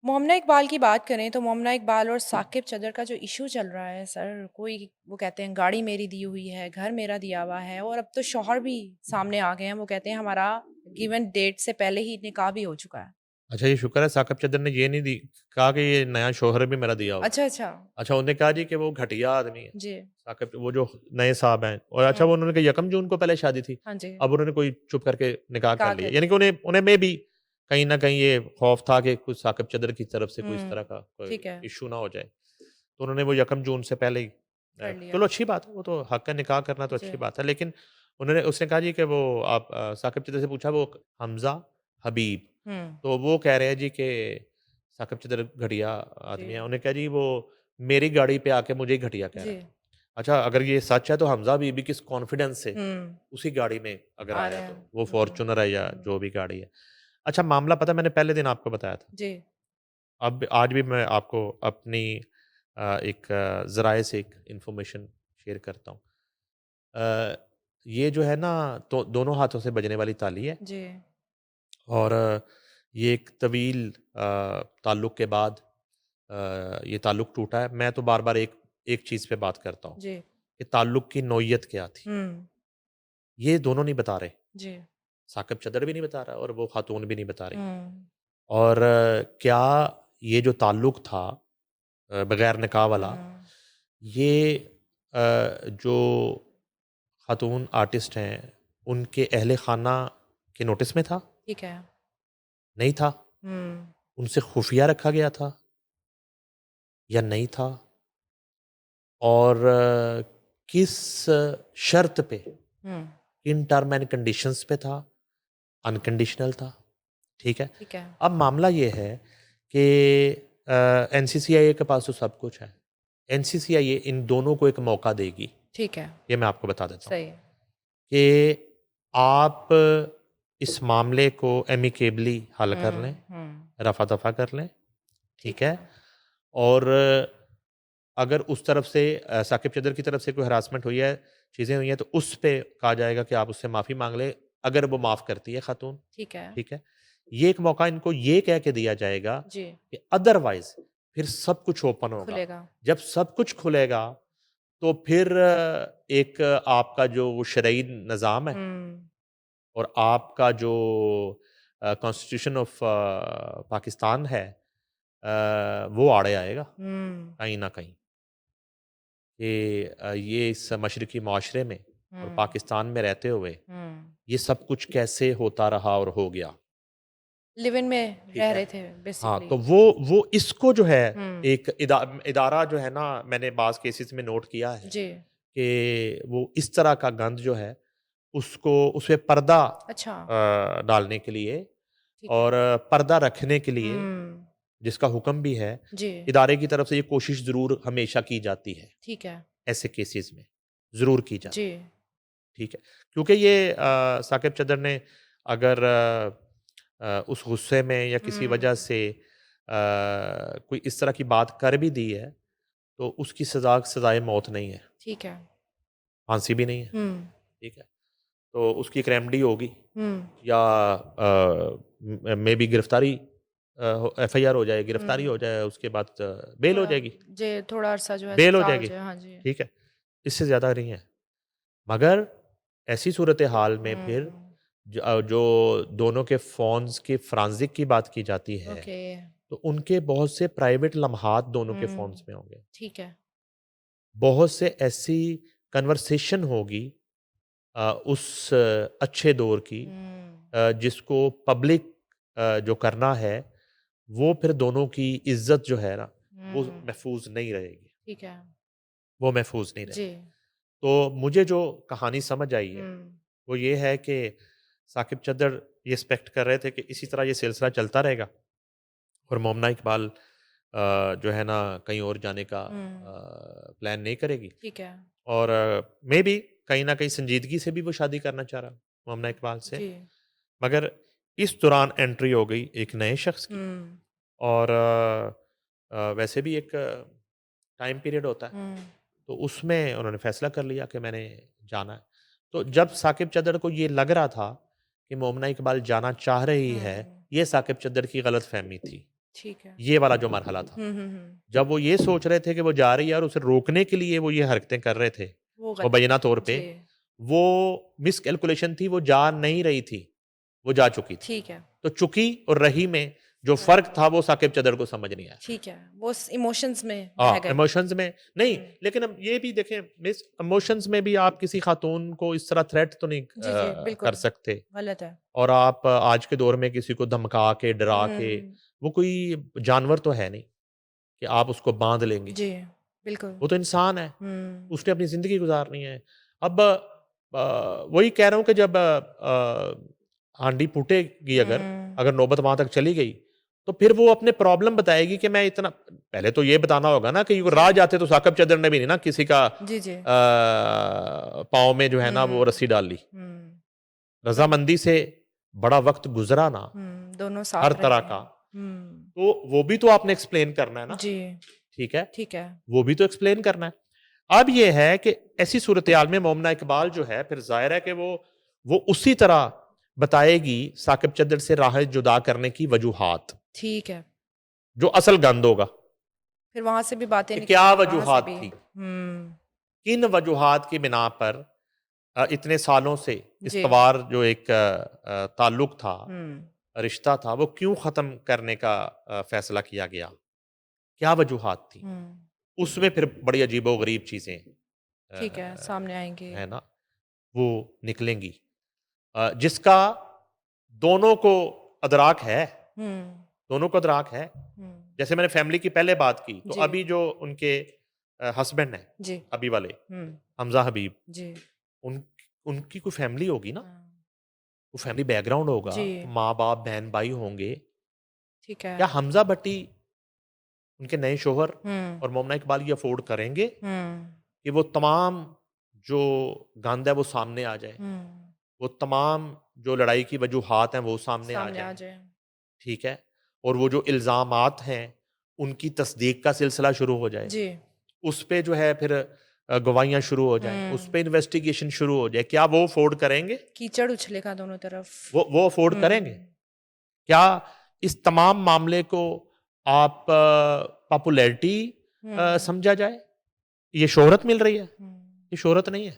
मोमना इकबाल की बात करें तो मोमना इकबाल और साकिब चदर का जो इशू चल रहा है सर, कोई वो कहते हैं गाड़ी मेरी दी हुई है, घर मेरा दिया हुआ है, और अब तो शौहर भी सामने आ गए हैं। वो कहते हैं हमारा गिवन डेट से पहले ही निकाह भी हो चुका है। अच्छा, ये शुक्र है साकिब चद्दर ने ये नहीं दी कहा कि ये नया शौहर भी मेरा दिया हुआ है। अच्छा, अच्छा। अच्छा, उन्होंने कहा जी कि वो घटिया आदमी है, जी। साकिब वो जो नए साहब हैं, और अच्छा हुँ। वो उन्होंने कहा यकम जून को पहले शादी थी, हाँ जी। अब उन्होंने कोई चुप करके निकाह कर निकाह लिया। कर यानी कि लिया। उन्हें उन्हें मेबी कहीं न कहीं ये खौफ था कि कुछ साकिब चद्दर की तरफ से कोई इस तरह हुँ। का कोई ठीक है। इश्यू ना हो जाए। तो उन्होंने वो यकम जून से पहले ही कर लिया। चलो अच्छी बात है, वो तो हक़ है निकाह करना तो जी। अच्छी बात है। लेकिन उसने कहा जी कि वो आप साकिब चद्दर से पूछा वो हमज़ा, हबीब, हुँ। तो वो कह रहे हैं जी कि साकिब चद्दर घटिया जी। आदमी है। उन्होंने कहा जी वो मेरी गाड़ी पे आके मुझे ही घटिया कह रहा जी। है। अच्छा, अगर ये सच है तो हमज़ा बीबी किस कॉन्फिडेंस से हुँ। उसी गाड़ी में अगर आ आया रहे हैं। तो, वो हुँ। फ़ॉर्च्यूनर है या हुँ। जो भी गाड़ी है। अच्छा, मामला पता है मैंने पहले दिन आपको बताया था। जी। अब आज भी मैं आपको अपनी एक ज़राए से एक इन्फॉर्मेशन शेयर करता हूँ। अ, ये जो है ना तो दोनों हाथों से बजने वाली ताली है, जी। और ये एक तवील ताल्लुक के बाद ये ताल्लुक टूटा है। मैं तो बार-बार एक एक चीज़ पे बात करता हूँ जी। कि ताल्लुक की नौयत क्या थी? हुँ। ये दोनों नहीं बता रहे। जी। साकिब चद्दर भी नहीं बता रहा और वो खातून भी नहीं बता रही। हुँ। और क्या ये जो ताल्लुक था बगैर निकाह वाला, हुँ। ये जो खातून आर्टिस्ट हैं, उनके अहले खाना के नोटिस में था? ठीक है। नहीं था? हुँ। उनसे खुफिया रखा गया था या नहीं था? और किस शर्त पे, हुँ। किन टर्म एंड कंडीशंस पे था? अनकंडीशनल था, ठीक है? ठीक है। अब मामला ये है कि एनसीसीआईए के पास तो सब कुछ है। एनसीसीआईए इन दोनों को एक मौका देगी, ठीक है। ये मैं आपको बता देता हूँ, सही है। कि आप इस मामले को एमिकेबली हल कर लें, हुँ। हुँ। रफ़ा-दफ़ा कर लें, ठीक ठीक है? है। और अगर उस तरफ से साकिब चद्दर की तरफ से कोई हरासमेंट हुई है, चीज़ें हुई हैं, तो उस पे कहा जाएगा कि आप उससे माफ़ी माँग लें, अगर वो माफ़ करती है खातून, ठीक है। ठीक है? ये एक मौका इनको ये कह के दिया जाएगा जी। कि अदरवाइज़ फिर सब कुछ ओपन होगा। खुलेगा। जब सब कुछ खुलेगा, तो फिर एक आपका जो शरई निज़ाम है हुँ। और आपका जो कॉन्स्टिट्यूशन ऑफ पाकिस्तान है, वो आड़े आएगा, हुँ। कहीं न कहीं। कि ये इस मशरकी माशरे में और हुँ। पाकिस्तान में रहते हुए हुँ। ये सब कुछ कैसे होता रहा और हो गया, लिव इन में ठीक रह है? रहे थे हाँ, बेसिकली। तो वो इसको जो है हुँ। एक इदारा जो है ना, मैंने बाज़ केसेज़ में नोट किया है जी। कि वो इस तरह का गंद जो है उसको उसपे पर्दा अच्छा। डालने के लिए ठीक है। और पर्दा रखने के लिए, हुँ। जिसका हुक्म भी है, जी। इदारे की तरफ से ये कोशिश ज़रूर हमेशा की जाती है, ठीक है। ऐसे केसेज़ में, ज़रूर की जी। जाती है। ठीक है। क्योंकि ये साकिब चद्दर ने अगर उस गुस्से में या किसी वजह हुँ। से कोई इस तरह की बात कर भी दी है, तो उसकी सज़ाए मौत नहीं है, ठीक है। फांसी भी नहीं है, हुँ। ठीक है? तो उसकी एक रेमेडी होगी हुँ। या मेबी गिरफ्तारी, एफआईआर हो जाए, गिरफ्तारी हुँ। हो जाए, उसके बाद बेल हो थोड़ा जाएगी, जे थोड़ा अरसा जो है बेल हो सज़ा हो जाएगी, जाए। हाँ जी। ठीक है? इससे ज़्यादा नहीं है। मगर ऐसी सूरत-ए-हाल में फिर हुँ। जो दोनों के फ़ोन्स की फ़ॉरेंसिक की बात की जाती है, ओके। तो उनके बहुत से प्राइवेट लम्हात दोनों के फ़ोन्स हुँ। में होंगे। ठीक है। बहुत से ऐसी कन्वर्सेशन होगी उस अच्छे दौर की, हुँ। जिसको पब्लिक जो करना है, वो फिर दोनों की इज़्ज़त जो है ना, वो हुँ। महफ़ूज़ नहीं रहेगी, ठीक है। वो महफ़ूज़ नहीं जी। रहेगी। तो मुझे जो कहानी समझ आई है, हुँ। वो ये है कि साकिब चद्दर ये एक्सपेक्ट कर रहे थे कि इसी तरह ये सिलसिला चलता रहेगा और मोमना इकबाल जो है ना कहीं और जाने का हुँ। प्लान नहीं करेगी, ठीक है। और मेबी कहीं न कहीं संजीदगी से भी वो शादी करना चाह रहा मोमना इकबाल से। जी। मगर इस दौरान एंट्री हो गई एक नए शख्स की, हुँ। और वैसे भी एक टाइम पीरियड होता है, हुँ। तो उसमें उन्होंने फैसला कर लिया कि मैंने जाना है। तो जब साकिब चद्दर को ये लग रहा था कि मोमना इकबाल जाना चाह रही है, हुँ। ये साकिब चद्दर की गलतफ़हमी थी। ठीक है। ये वाला जो मरहला था। जब वो ये सोच रहे थे कि वो जा रही है और उसे रोकने के लिए वो ये हरकतें कर रहे थे, वो मुबैना तौर पे, जी, वो मिसकैलकुलेशन थी, वो जा नहीं रही थी, वो जा चुकी थी। ठीक है। तो चुकी और रही में जो फ़र्क था वो साकिब चदर को समझ नहीं आया। ठीक है, वो स इमोशंस में बह हाँ, गए। इमोशंस में नहीं, हुँ। लेकिन अब ये भी देखें मिस इमोशंस में भी आप किसी खातून को इस तरह थ्रेट तो नहीं जी, जी, कर बिल्कुल, सकते। गलत है। और आप आज के दौर में किसी को धमका के, डरा के, हुँ, वो कोई जानवर तो है नहीं कि आप उसको बाँध लेंगे। जी, बिल्कुल। वो तो इंसान है, हुँ, उसने अपनी ज़िंदगी गुज़ारनी है। अब वही कह रहा हूँ कि जब हांडी फूटेगी अगर, हुँ, अगर नौबत वहाँ तक चली गई, तो फिर वो अपने प्रॉब्लम बताएगी कि मैं इतना पहले तो ये बताना होगा ना कि जी, राह जाते तो साकिब चदर ने भी नहीं ना किसी का जी, जी। पाँव में जो है ना वो हुँ, रस्सी डाल ली। हुँ, रज़ामंदी से बड़ा वक़्त गुज़रा ना, दोनों हर साथ तरह रहे। का, हुँ, तो वो भी तो आपने एक्सप्लेन करना है ना, जी, ठीक है? ठीक है। वो भी तो एक्सप्लेन करना है। अब ये है कि ऐसी सूरत-ए-हाल में मोमना इकबाल जो है फिर ज़ाहिर है कि वो उसी तरह बताएगी साकिब चद्दर से राह जुदा करने की वजूहात, ठीक है, जो असल गंद होगा फिर वहाँ से भी बातें कि क्या निकलेंगी, वहाँ से वजूहात भी। थी, हुँ, किन वजूहात की बिना पर इतने सालों से जी, इस्तवार जो एक ताल्लुक था, हुँ, रिश्ता था, वो क्यों ख़त्म करने का फ़ैसला किया गया? क्या वजूहात थी? हुँ, उसमें फिर बड़ी अजीबो-गरीब चीज़ें ठीक है, सामने आएँगे। है ना, वो निकलेंगी। जिसका दोनों को अदराक है, हुँ, दोनों को अदराक है। हुँ, जैसे मैंने फैमिली की पहले बात की, तो जी, अभी जो उनके हस्बैंड हैं, जी, अभी वाले, हुँ, हमज़ा हबीब, जी, उन उनकी कोई फैमिली होगी ना, हाँ, कोई फैमिली बैकग्राउंड होगा, जी, माँ-बाप, बहन-भाई होंगे। ठीक है। क्या हमज़ा भट्टी, उनके नए शौहर हुँ, और मोमना इकबाल ये अफ़ोर्ड करेंगे हुँ, कि वो तमाम जो गंद है, वो सामने आ जाए? हुँ, वो तमाम जो लड़ाई की वजूहात हैं, वो सामने आ सामने आ जाएँ? जाए। ठीक है? और वो जो इल्ज़ामात हैं, उनकी तस्दीक का सिलसिला शुरू हो जाए। जी, उस पे जो है फिर गवाहियाँ शुरू हो जाएँ, उस हुँ, पे इन्वेस्टिगेशन शुरू हो जाए। क्या वो अफ़ोर्ड करेंगे? कीचड़ उछलेगा दोनों तरफ। वो अफ़ोर्ड करेंगे? हुँ, क्या इस तमाम मामले को आप पॉपुलैरिटी हुँ, समझा जाए? ये शोहरत मिल रही है? हुँ, ये शोहरत नहीं है,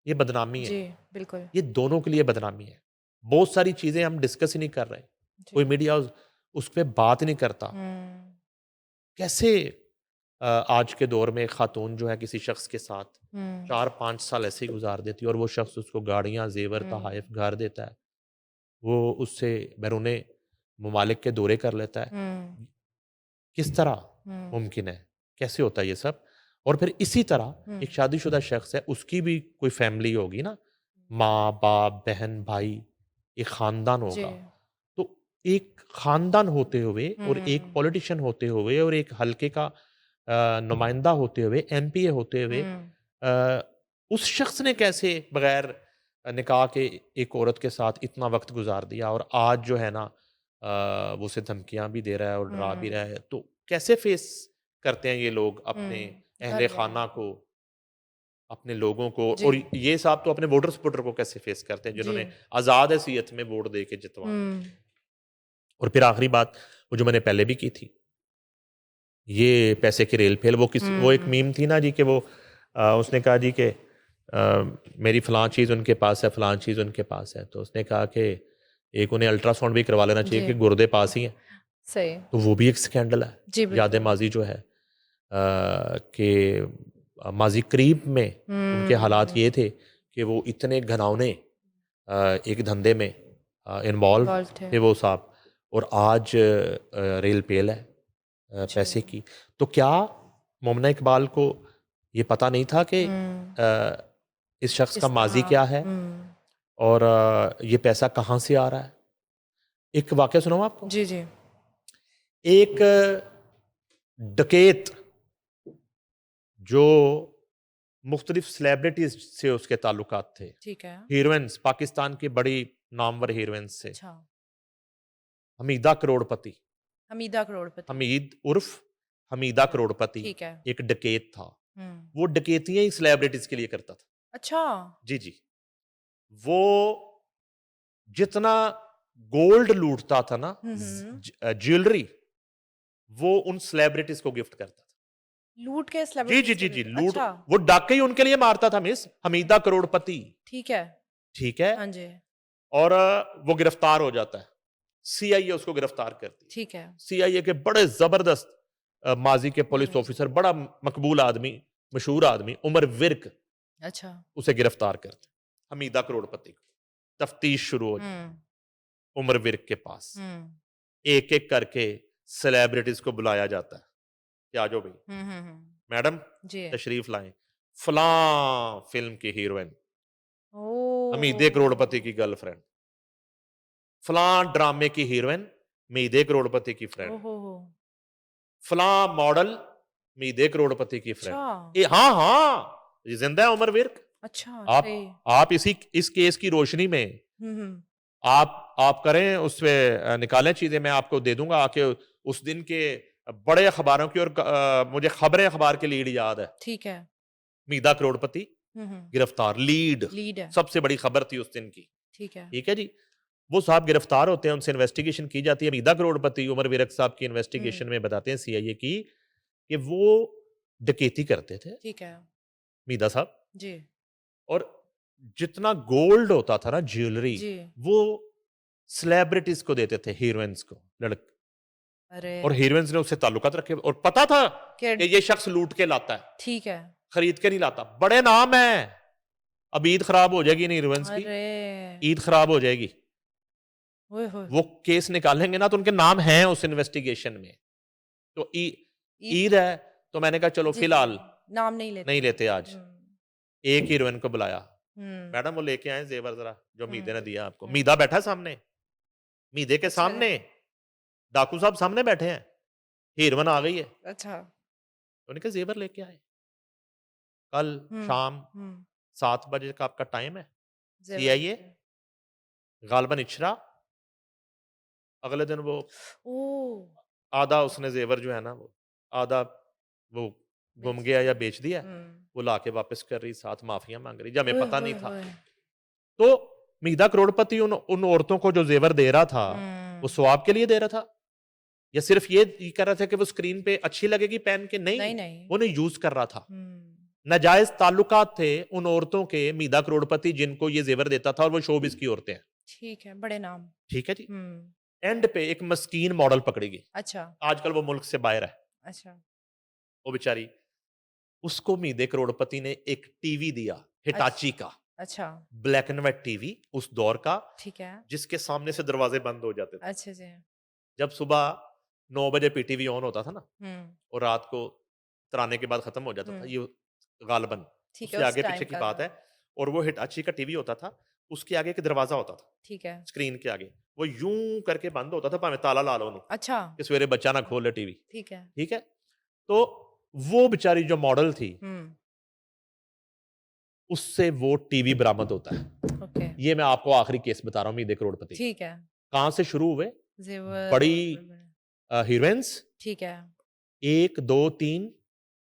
ये बदनामी है। जी, बिल्कुल, ये दोनों के लिए बदनामी है। बहुत सारी चीज़ें हम डिस्कस ही नहीं कर रहे। जी, कोई मीडिया उस पे बात ही नहीं करता। हुँ, कैसे आज के दौर में एक खातून जो है किसी शख्स के साथ हुँ, 4-5 साल ऐसे ही गुज़ार देती है और वो शख्स उसको गाड़ियाँ, ज़ेवर, हुँ, तोहफ़ घर देता है। वो उससे बैरूने ममालिक के दौरे कर लेता है। हुँ, किस तरह हुँ, मुमकिन है? कैसे होता है ये सब? और फिर इसी तरह हुँ, एक शादीशुदा शख्स है, उसकी भी कोई फ़ैमिली होगी ना, माँ-बाप, बहन-भाई, एक ख़ानदान जी, होगा। तो एक ख़ानदान होते हुए और एक हुँ, पॉलिटिशियन होते हुए और एक हलके का नुमाइंदा होते हुए, एमपीए होते हुए हुँ, अ, उस शख्स ने कैसे बगैर निकाह के एक औरत के साथ इतना वक़्त गुज़ार दिया और आज जो है ना वो उसे धमकियाँ भी दे रहा है और डरा भी हुँ, रहा है। तो कैसे फ़ेस करते हैं ये लोग अपने घर अहले वाले, ख़ाना को, अपने लोगों को जी, और ये साहब तो अपने वोटर सपोर्टर को कैसे फ़ेस करते हैं जी, जिन्होंने आज़ाद हैसियत में वोट दे के जितवा दिए। हुँ, और फिर आखिरी बात, वो जो मैंने पहले भी की थी, ये पैसे की रेल-फेल वो एक हुँ, मीम थी ना जी कि वो उसने कहा जी कि मेरी फ़लाँ चीज़ उनके पास है, फ़लाँ चीज़ उनके पास है। तो उसने कहा कि एक उन्हें अल्ट्रासाउंड भी करवा लेना चाहिए जी, कि गुर्दे पास ही हैं। सही, तो वो भी एक स्कैंडल है। जी, याद बिल्कुल, माज़ी जो है कि माज़ी करीब में उनके हालात हुँ, ये थे कि वो इतने घिनौने एक धंधे में इन्वॉल्व इन्वॉल्व थे, थे वो साहब और आज रेल पेल है जी, पैसे की। तो क्या मोमना इकबाल को ये पता नहीं था कि हुँ, इस शख्स का किस माज़ी तरह क्या है हुँ, और ये पैसा कहाँ से आ रहा है? एक वाक़या सुनाऊँ आपको? जी, जी, एक डकैत जो मुख्तलिफ सेलिब्रिटीज़ से उसके ताल्लुकात थे। ठीक है, हीरोइन्स, पाकिस्तान की बड़ी नामवर हीरोइन्स से। अच्छा, हमीदा करोड़पति, हमीदा करोड़पति, हमीद उर्फ़ हमीदा अच्छा, करोड़पति ठीक है, एक डकैत था। हुँ, वो डकैतियाँ ही सेलिब्रिटीज़ के लिए करता था। अच्छा, जी, जी। वो जितना गोल्ड लूटता था ना, हुँ, हुँ, ज्वेलरी वो उन सेलिब्रिटीज को गिफ्ट करता था। लूट के जी सेलिब्रिटीज जी को जी जी, देते, लूट। अच्छा। वो डाके ही उनके लिए मारता था मिस, हमीदा करोड़पति। ठीक है। ठीक है। हाँ जी। और वो गिरफ्तार हो जाता है, सीआईए उसको गिरफ्तार करती है। ठीक है। सीआईए के बड़े जबरदस्त माजी के पुलिस हम्म। ऑफिसर, बड़ा मकबूल आदमी, मशहूर आदमी उमर विर्क, अच्छा। उसे गिरफ्तार करते हैं, हमीदा करोड़पति को। तफ्तीश शुरू हो जाती हम्म। है उमर विर्क के पास। हम्म। एक एक करके सेलिब्रिटीज को बुलाया जाता है कि आ जाओ भाई, मैडम जी। तशरीफ लाएं, फलां फिल्म की हीरोइन, हमीदे ओ। करोड़पति की गर्लफ्रेंड, फलां ड्रामे की हीरोइन, मीदे करोड़पति की फ्रेंड, ओहो हो। फलां मॉडल, मीदे करोड़पति की फ्रेंड। अच्छा। हाँ हाँ, ये जिंदा है उमर विर्क। अच्छा, आप सही। आप इस केस की रोशनी में हम्म। आप करें, उससे निकालें चीजें, मैं आपको दे दूंगा आके। उस दिन के बड़े अखबारों की, और मुझे खबरें अखबार की लीड याद है। ठीक है। मीदा करोड़पति हम्म। गिरफ्तार, लीड लीड है। सबसे बड़ी खबर थी उस दिन की। ठीक है। ठीक है जी। वो साहब गिरफ्तार होते हैं, उनसे इन्वेस्टिगेशन की जाती है। मीदा करोड़पति उमर विरक साहब की इन्वेस्टिगेशन में बताते हैं सीआईए की कि वो डकैती करते थे, ठीक है। मीदा साहब। जी। और जितना गोल्ड होता था ना, ज्वेलरी, जी। वो सेलिब्रिटीज को देते थे, हीरोइंस को, अरे। और हीरोइंस ने उससे ताल्लुकात रखे, और पता था के कि ये शख्स लूट के लाता है, ठीक है। खरीद के नहीं लाता। बड़े नाम है। अब ईद खराब हो जाएगी नहीं हीरोइंस की, अरे। ईद खराब हो जाएगी। ओए होए। वो केस निकालेंगे ना तो उनके नाम हैं उस इन्वेस्टिगेशन में। तो ईद। ईद है, तो मैंने कहा चलो जी जी। फिलहाल नाम नहीं नहीं लेते। लेते आज। एक हीरोइन को बुलाया, हम्म। मैडम वो लेके आए जेवर जरा, जो मीदे ने हम्म। दिया आपको। हम्म। मीदा बैठा है सामने, मीदे के अच्छा। सामने डाकू साहब सामने बैठे हैं, हीरोइन आ गई है। अच्छा। तो उन्होंने कहा जेवर लेके आए, कल हम्म। शाम हम्म। 7 बजे का आपका टाइम है। जेवर सीआईए लेके। गालबन इचरा। अगले दिन वो ओ। आधा उसने जेवर जो है ना, वो आधा वो गुम बेच गया दिया। या बेच दिया, वो लाके वापस कर रही, साथ माफिया मांग रही, जब हमें ओए पता नहीं होए था। होए। तो मीदा करोड़पति उन उन औरतों को जो जेवर दे रहा था, वो हम्म। स्वाब के लिए दे रहा था, या सिर्फ ये कर रहा था कि वो स्क्रीन पे अच्छी लगेगी पहन के? नहीं, नहीं नहीं। वो नहीं, यूज कर रहा था। हम्म। नाजायज ताल्लुकात थे उन औरतों के, मीदा करोड़पति जिनको ये जेवर देता था, और वो शोबिस की औरतें हैं। ठीक है, बड़े नाम। ठीक है जी। हम्म। एंड पे एक मस्कीन मॉडल पकड़ी गई, अच्छा। आजकल वो मुल्क से बाहर है, अच्छा। वो बेचारी। उसको मीदे करोड़पति ने एक टीवी दिया, हिटाची का, अच्छा। ब्लैक एंड व्हाइट टीवी उस दौर का, ठीक है। जिसके सामने से दरवाजे बंद हो जाते थे। अच्छा जी। जब सुबह 9 बजे पीटीवी ऑन होता था ना, हम्म। और रात को तराने के बाद खत्म हो जाता था, हम्म। ये गालबन, ठीक है, उससे उस आगे टाइम पीछे की का बात था। है। और वो हिटाची का टीवी होता था, उसके आगे एक दरवाजा होता था, ठीक है। स्क्रीन के आगे, वो यूं करके बंद होता था, भाਵੇਂ ताला ला लो उन्होंने, अच्छा। कि सवेरे बच्चा ना खोले टीवी। ठीक है। ठीक है। तो वो बेचारी जो मॉडल थी, हम्म। उससे वो टीवी बरामद होता है। ओके। ये मैं आपको आखिरी केस बता रहा हूं मीदे करोड़पति। ठीक है। कहां से शुरू हुए? जेवर बड़ी और बड़े-बड़े। हीरोइंस, ठीक है। 1 2 3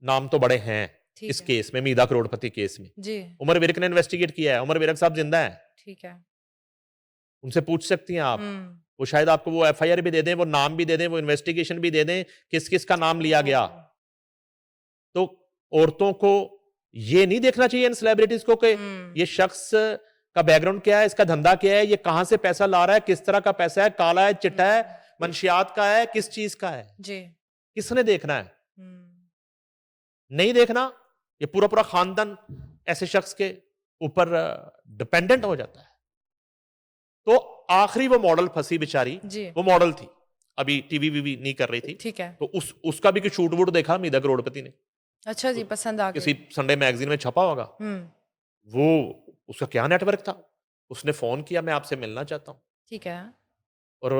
नाम तो बड़े हैं ठीक इस है। केस में, मीदा करोड़पति केस में। जी। उमर विरक ने इन्वेस्टिगेट किया है, उमर विरक साहब जिंदा है, ठीक है। उनसे पूछ सकती हैं आप। हम्म। वो शायद आपको वो एफआईआर भी दे दें, वो नाम भी दे दें, वो इन्वेस्टिगेशन भी दे दें, किस किस का नाम लिया गया। ओह। तो औरतों को ये नहीं देखना चाहिए इन सेलिब्रिटीज को कि ये शख्स का बैकग्राउंड क्या है, इसका धंधा क्या है, ये कहां से पैसा ला रहा है, किस तरह का पैसा है, काला है, चिट्टा है, मंशियात का है, किस चीज का है, जी। किसने देखना है? हम्म। नहीं देखना। ये पूरा पूरा खानदान ऐसे शख्स के ऊपर डिपेंडेंट हो जाता है। तो आखिरी वो मॉडल फंसी बेचारी, जी। वो मॉडल थी, अभी टीवी वीवी नहीं कर रही थी। ठीक है। तो उसका भी कुछ शूट वूट देखा मीदा करोड़पति ने, अच्छा जी, पसंद आ किसी गई। संडे मैगजीन में छपा होगा। वो उसका क्या नेटवर्क था, उसने फोन किया, मैं आपसे मिलना चाहता हूं। ठीक है। और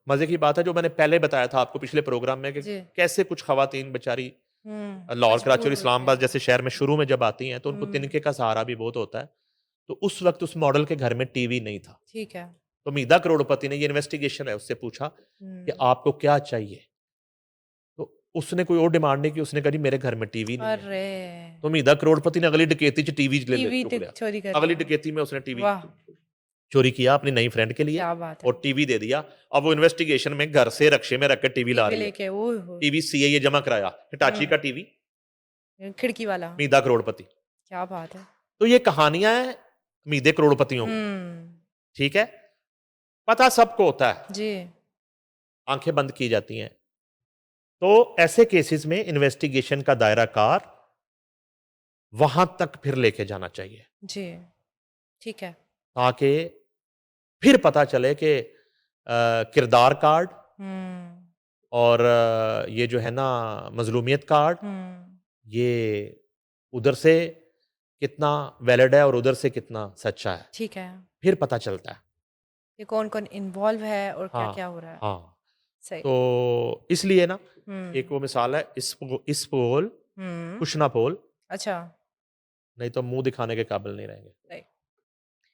मजे की बात है, जो मैंने पहले बताया था आपको पिछले प्रोग्राम में, कि जी। कैसे कुछ खवातीन बेचारी लाहौर, कराची और मजबूर होती इस्लामाबाद है। जैसे शहर में शुरू में जब आती हैं, तो उनको हम्म। तिनके का सहारा भी बहुत होता है। तो उस वक्त उस मॉडल के घर में टीवी नहीं था। ठीक है। तो मीदा करोड़पति ने, ये इन्वेस्टिगेशन है, उससे पूछा कि आपको क्या चाहिए। तो उसने कोई और डिमांड नहीं की, उसने कहा जी मेरे घर में टीवी नहीं है। अरे। तो मीदा करोड़पति ने अगली डकैती च टीवी ले टीवी चुक लिया, चोरी कर अगली लिया। डकैती में उसने टीवी वाह। चोरी किया अपनी नई फ्रेंड के लिए क्या बात है। और टीवी दे दिया। अब वो इन्वेस्टिगेशन में घर से रक्शे में रख के टीवी ला टीवी रही है। लेके ओह हो! टीवी सीआईए जमा कराया, हिटाची का टीवी, खिड़की वाला। मीदा करोड़पति। क्या बात है। तो ये कहानियां हैं मीदे करोड़पतियों की, हुँ। ठीक है? पता सबको होता है, जी। आंखें बंद की जाती हैं। तो ऐसे केसेस में इन्वेस्टिगेशन का दायरा कार वहां तक फिर लेके जाना चाहिए, जी। ठीक है। ताकि फिर पता चले कि किरदार कार्ड हुँ। और ये जो है ना मजलूमियत कार्ड, हुँ। ये उधर से कितना वैलिड है और उधर से कितना सच्चा है, ठीक है। फिर पता चलता है। कि कौन-कौन इन्वॉल्व है और हाँ, क्या-क्या हो रहा है। हाँ। सही। तो इसलिए ना हुँ। एक वो मिसाल है, इस पोल हुँ। कुछ ना पोल, अच्छा। नहीं तो मुँह दिखाने के काबिल नहीं रहेंगे। राइट।